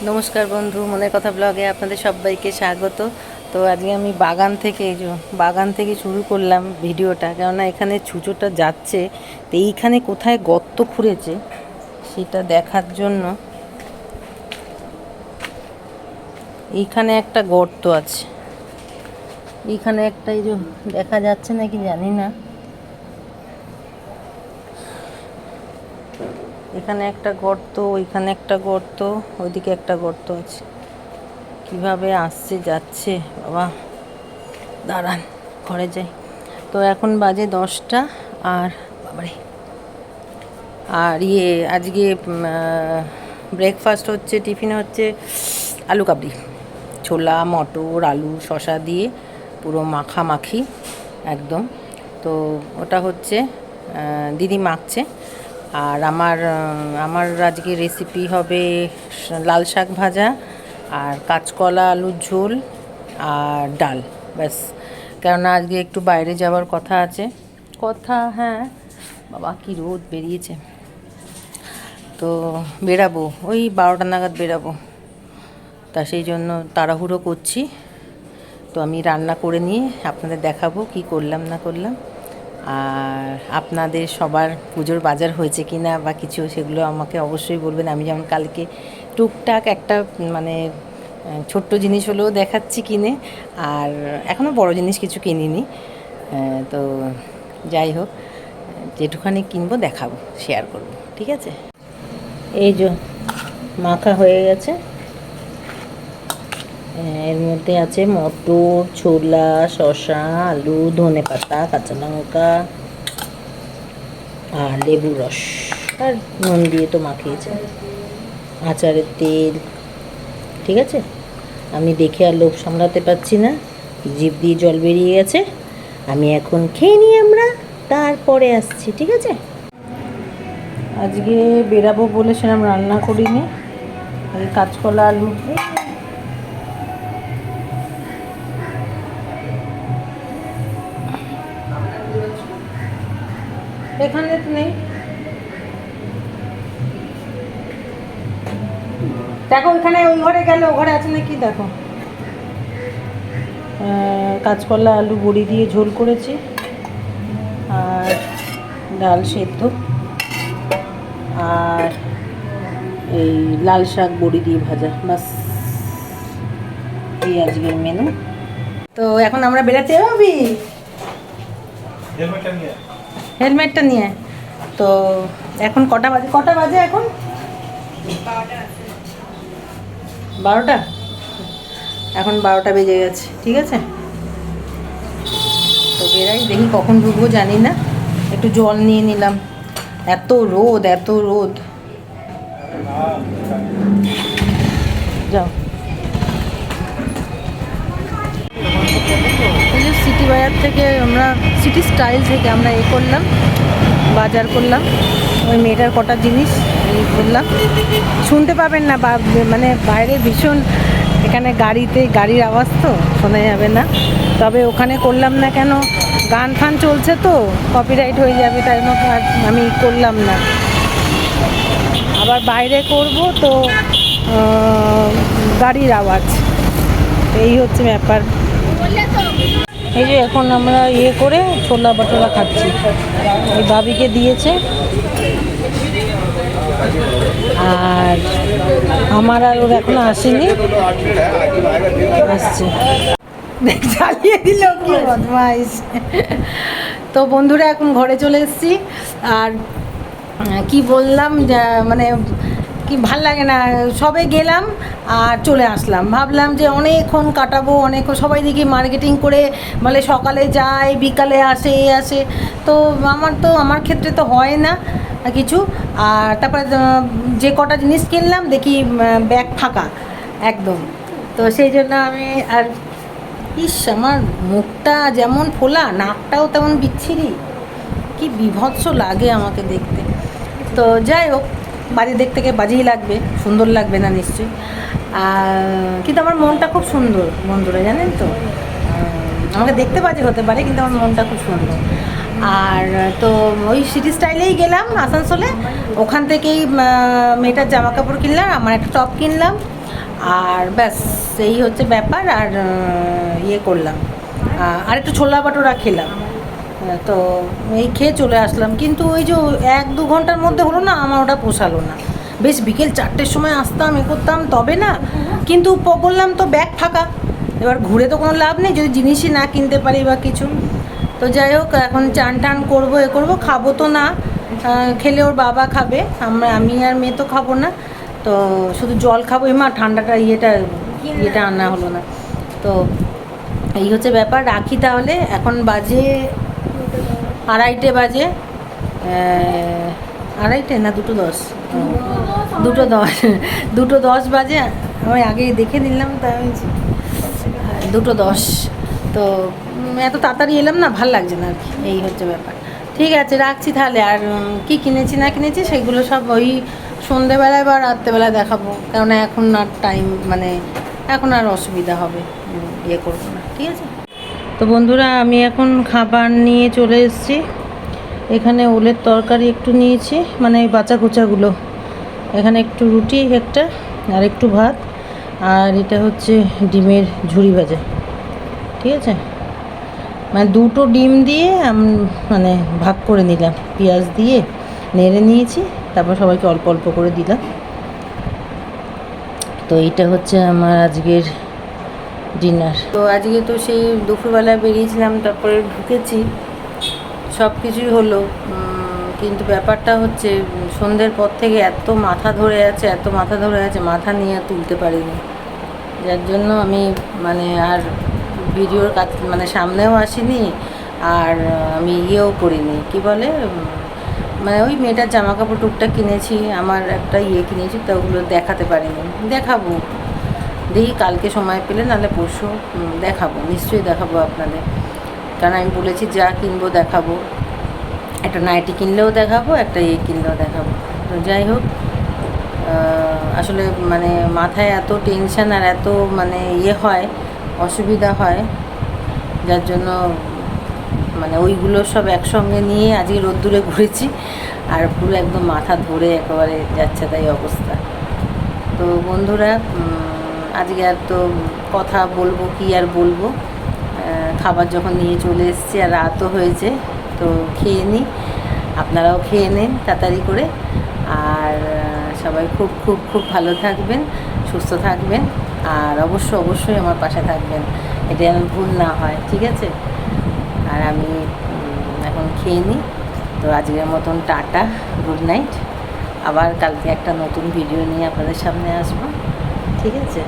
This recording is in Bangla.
নমস্কার বন্ধু, মনের কথা ব্লগে আপনাদের সবাইকে স্বাগত। তো আজকে আমি বাগান থেকে শুরু করলাম ভিডিওটা, কেননা এখানে ছুঁচোটা যাচ্ছে। তো এইখানে কোথায় গর্ত খুঁড়েছে সেটা দেখার জন্য। এইখানে একটা গর্ত আছে, এইখানে একটা দেখা যাচ্ছে নাকি জানি না, এখানে একটা গর্ত, ওইখানে একটা গর্ত, ওইদিকে একটা গর্ত আছে। কিভাবে আসছে যাচ্ছে বাবা, দাঁড়ান ঘরে যাই। তো এখন বাজে 10টা। আর বাবারে, আর আজকে ব্রেকফাস্ট হচ্ছে, টিফিনে হচ্ছে আলু কাবলি, ছোলা মটর আলু শসা দিয়ে পুরো মাখামাখি একদম। তো ওটা হচ্ছে দিদি মাখছে। আর আমার আজকে রেসিপি হবে লাল শাক ভাজা আর কাঁচকলা আলুর ঝোল আর ডাল, ব্যাস। কেননা আজকে একটু বাইরে যাওয়ার কথা আছে। হ্যাঁ বাবা, কি রোদ বেরিয়েছে। তো বেরাবো, ওই 12টা নাগাদ বেরাবো। তা সেই জন্য তাড়াহুড়ো করছি। তো আমি রান্না করে নিয়ে আপনাদের দেখাবো কি করলাম না করলাম। আর আপনাদের সবার পুজোর বাজার হয়েছে কি না বা কিছু, সেগুলো আমাকে অবশ্যই বলবেন। আমি যেমন কালকে টুকটাক একটা ছোট্ট জিনিস হলেও দেখাচ্ছি কিনে, আর এখনও বড় জিনিস কিছু কিনিনি। তো যাই হোক, যেটুখানি কিনবো দেখাবো, শেয়ার করব, ঠিক আছে। এই যে মাখা হয়ে গেছে, এর মধ্যে আছে মটর, ছোলা, শসা, আলু, ধনেপাতা, কাঁচা লঙ্কা আর লেবুর রস, আর নুন দিয়ে তো মাখিয়েছে, আচারের তেল, ঠিক আছে। আমি দেখে আর লোভ সামলাতে পারছি না, জিভ দিয়ে জল বেরিয়ে গেছে। আমি এখন খেয়ে নিই, আমরা তারপরে আসছি, ঠিক আছে। আজকে বেরাবো বলে সেরকম রান্না করিনি। এই কাঁচকলা আলু, এখানে তো নেই, দেখো ওখানে, ওই ঘরে গেলে, ও ঘরে আছে নাকি দেখো। কাঁচকলা আলু বড়ি দিয়ে ঝোল করেছি, আর ডাল সেদ্ধ, আর এই লাল শাক বড়ি দিয়ে ভাজা, বাস। এই আজকের মেনু। তো এখন আমরা বেড়াতে যাবি, হেলমেটটা নিয়ে। তো এখন কটা বাজে এখন 12টা। এখন 12টা বেজে গেছে, ঠিক আছে। তো বেরাই, দেখি কখন ঢুকবো জানি না। একটু জল নিয়ে নিলাম, এত রোদ এত রোদ। যাও, সিটি বাজার থেকে আমরা, সিটি স্টাইল থেকে আমরা করলাম, বাজার করলাম। ওই মেয়েটার কটা জিনিস করলাম, শুনতে পাবেন না, মানে বাইরে ভীষণ, এখানে গাড়ির আওয়াজ তো শোনা যাবে না। তবে ওখানে করলাম না কেন, গান ফান চলছে তো কপিরাইট হয়ে যাবে, তাই জন্য আমি করলাম না। আবার বাইরে করব তো গাড়ির আওয়াজ, এই হচ্ছে ব্যাপার। এই যে এখন আমরা করে ছোলা বাটোলা খাচ্ছি, এই ভাবিকে দিয়েছে। আর আমার আর ওর এখনো আসেনি, আসছে, জ্বালিয়ে দিল, কি বদমাইশ। তো বন্ধুরা, এখন ঘরে চলে এসেছি। আর কি বললাম, মানে কি ভাল লাগে না, সবে গেলাম আর চলে আসলাম। ভাবলাম যে অনেকক্ষণ কাটাবো, সবাই দেখি মার্কেটিং করে বলে সকালে যায় বিকালে আসে, আসে। তো আমার ক্ষেত্রে তো হয় না কিছু। আর তারপরে যে কটা জিনিস কিনলাম দেখি ব্যাগ ফাঁকা একদম। তো সেই জন্য আমি আর, আমার মুখটা যেমন ফোলা, নাকটাও তেমন বিচ্ছিরি, কি বিভৎস লাগে আমাকে দেখতে। তো যাই হোক, বাজে দেখতে গিয়ে বাজেই লাগবে, সুন্দর লাগবে না নিশ্চয়ই। কিন্তু আমার মনটা খুব সুন্দর বন্ধুরা, জানেন তো। আমাকে দেখতে বাজে হতে পারে, কিন্তু আমার মনটা খুব সুন্দর। আর তো ওই সিটি স্টাইলেই গেলাম আসানসোলে, ওখান থেকেই মেয়েটার জামা কাপড় কিনলাম, আমার একটা টপ কিনলাম, আর ব্যাস এই হচ্ছে ব্যাপার। আর ইয়ে করলাম, আর একটু ছোলা বাটোরা খেলাম। তো এই খেয়ে চলে আসলাম, কিন্তু ওই যে 1-2 ঘন্টার মধ্যে হলো না, আমার ওটা পোষালো না। বেশ বিকেল 4টের সময় আসতাম, এ করতাম, তবে না, কিন্তু বললাম তো ব্যাগ ফাঁকা, এবার ঘুরে তো কোনো লাভ নেই যদি জিনিসই না কিনতে পারি বা কিছু। তো যাই হোক, এখন চান টান করবো, এ করবো, খাবো তো না, খেলে ওর বাবা খাবে, আমি আর মেয়ে তো খাবো না। তো শুধু জল খাবো। এমা ঠান্ডাটা ইয়েটা আনা হলো না। তো এই হচ্ছে ব্যাপার, রাখি তাহলে। এখন বাজে 2:30 বাজে, 2:30 না 2:10, 2:10, 2:10 বাজে। আমি আগে দেখে নিলাম, তাই আমি 2:10। তো এত তাড়াতাড়ি এলাম না, ভাল লাগছে না আর কি, এই হচ্ছে ব্যাপার। ঠিক আছে, রাখছি তাহলে। আর কি কিনেছি না কিনেছি সেগুলো সব ওই সন্ধেবেলায় বা রাত্রেবেলায় দেখাবো, কেননা এখন আর টাইম, মানে এখন আর অসুবিধা হবে, ইয়ে করবো না, ঠিক আছে। তো বন্ধুরা, আমি এখন খাবার নিয়ে চলে এসেছি। এখানে ওলের তরকারি একটু নিয়েছি, মানে এই বাঁচা কুচাগুলো। এখানে একটু রুটি একটা, আর একটু ভাত, আর এটা হচ্ছে ডিমের ঝুড়ি ভাজা, ঠিক আছে। মানে 2টো ডিম দিয়ে মানে ভাগ করে নিলাম, পেঁয়াজ দিয়ে নেড়ে নিয়েছি, তারপর সবাইকে অল্প অল্প করে দিলাম। তো এইটা হচ্ছে আমার আজকের ডিনার। তো আজকে তো সেই দুপুরবেলা বেরিয়েছিলাম, তারপরে ঢুকেছি, সব কিছুই হলো, কিন্তু ব্যাপারটা হচ্ছে সন্ধ্যের পর থেকে এত মাথা ধরে আছে, এত মাথা ধরে আছে, মাথা নিয়ে তুলতে পারিনি, যার জন্য আমি মানে আর ভিডিওর কাজ, মানে সামনেও আসিনি, আর আমি ইয়েও করিনি, কি বলে, মানে ওই মেয়েটার জামা কাপড় টুকটাক কিনেছি, আমার একটা ইয়ে কিনেছি, তো ওগুলো দেখাতে পারিনি। দেখাবো, দেখি কালকে সময় পেলে, নাহলে পরশু দেখাবো, নিশ্চয়ই দেখাবো আপনাদের, কারণ আমি বলেছি যা কিনবো দেখাবো, একটা নাইটি কিনলেও দেখাবো, একটা ইয়ে কিনলেও দেখাবো। তো যাই হোক, আসলে মানে মাথায় এত টেনশান আর এত মানে ইয়ে হয়, অসুবিধা হয়, যার জন্য মানে ওইগুলো সব একসঙ্গে নিয়ে আজকে রোদ্দুরে ঘুরেছি, আর পুরো একদম মাথা ধরে একেবারে যাচ্ছে তাই অবস্থা। তো বন্ধুরা, আজকে আর তো কথা বলবো কি আর বলবো, খাবার যখন নিয়ে চলে এসেছি আর রাতও হয়েছে, তো খেয়ে নিই, আপনারাও খেয়ে নিন তাড়াতাড়ি করে। আর সবাই খুব খুব খুব ভালো থাকবেন, সুস্থ থাকবেন, আর অবশ্যই আমার পাশে থাকবেন, এটা যেন ভুল না হয়, ঠিক আছে। আর আমি এখন খেয়ে নিই। তো আজকের মতন টাটা, গুড নাইট। আবার কালকে একটা নতুন ভিডিও নিয়ে আপনাদের সামনে আসবো, ঠিক আছে।